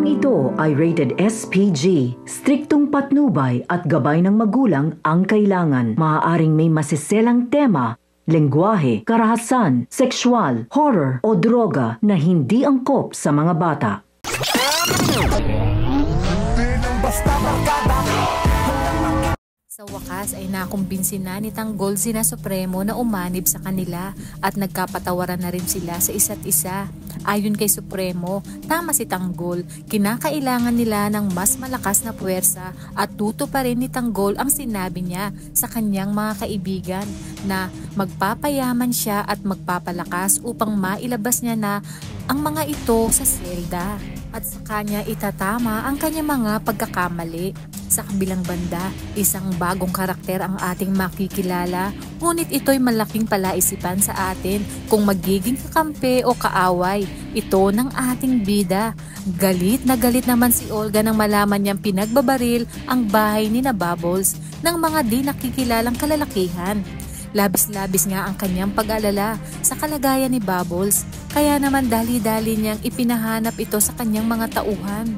Programang ito ay rated SPG. Striktong patnubay at gabay ng magulang ang kailangan. Maaaring may masiselang tema, lengguwahe, karahasan, sexual, horror o droga na hindi angkop sa mga bata. Sa wakas ay nakumbinsin na ni Tanggol sina Supremo na umanib sa kanila at nagkapatawaran na rin sila sa isa't isa. Ayon kay Supremo, tama si Tanggol, kinakailangan nila ng mas malakas na puwersa at tuto pa rin ni Tanggol ang sinabi niya sa kanyang mga kaibigan na magpapayaman siya at magpapalakas upang mailabas niya na ang mga ito sa selda at sa kanya itatama ang kanyang mga pagkakamali. Sa kabilang banda, isang bagong karakter ang ating makikilala, ngunit ito'y malaking palaisipan sa atin kung magiging kakampi o kaaway ito ng ating bida. Galit na galit naman si Olga nang malaman niyang pinagbabaril ang bahay ni na Bubbles ng mga di nakikilalang kalalakihan. Labis-labis nga ang kanyang pag-alala sa kalagayan ni Bubbles, kaya naman dali-dali niyang ipinahanap ito sa kanyang mga tauhan.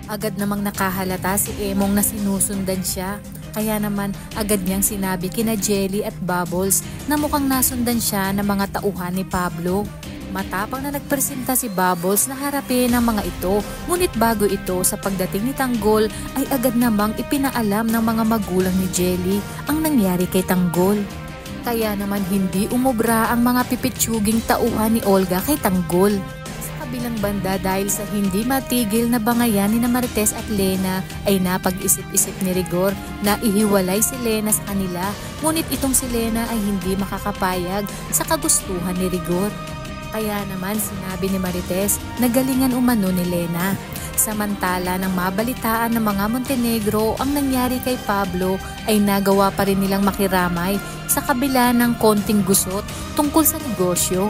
Agad namang nakahalata si Emong na sinusundan siya, kaya naman agad niyang sinabi kina Jelly at Bubbles na mukhang nasundan siya ng mga tauhan ni Pablo. Matapang na nagpresenta si Bubbles na harapin ang mga ito, ngunit bago ito sa pagdating ni Tanggol ay agad namang ipinaalam ng mga magulang ni Jelly ang nangyari kay Tanggol. Kaya naman hindi umubra ang mga pipitsuging tauhan ni Olga kay Tanggol. Bilang banda dahil sa hindi matigil na bangayan ni na Marites at Lena ay napag-isip-isip ni Rigor na ihiwalay si Lena sa kanila, ngunit itong si Lena ay hindi makakapayag sa kagustuhan ni Rigor. Kaya naman sinabi ni Marites na galingan umano ni Lena. Samantala nang mabalitaan ng mga Montenegro ang nangyari kay Pablo ay nagawa pa rin nilang makiramay sa kabila ng konting gusot tungkol sa negosyo.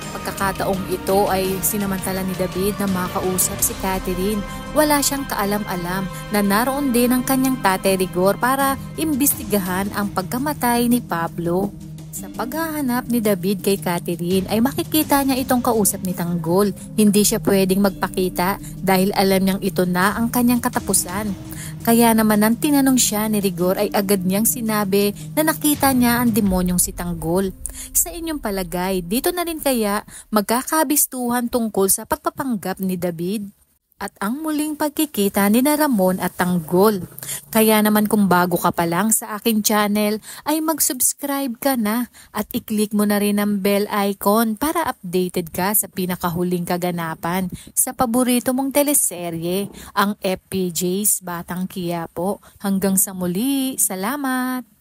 Pagkakataong ito ay sinamantala ni David na makausap si Catherine. Wala siyang kaalam-alam na naroon din ang kanyang tatay Rigor para imbestigahan ang pagkamatay ni Pablo. Sa paghahanap ni David kay Catherine ay makikita niya itong kausap ni Tanggol. Hindi siya pwedeng magpakita dahil alam niyang ito na ang kanyang katapusan. Kaya naman nang tinanong siya ni Rigor ay agad niyang sinabi na nakita niya ang demonyong si Tanggol. Sa inyong palagay, dito na rin kaya magkakabistuhan tungkol sa pagpapanggap ni David? At ang muling pagkikita ni na Ramon at Tanggol. Kaya naman kung bago ka pa lang sa aking channel ay mag-subscribe ka na at i-click mo na rin ang bell icon para updated ka sa pinakahuling kaganapan sa paborito mong teleserye, ang FPJ's Batang Quiapo. Hanggang sa muli, salamat!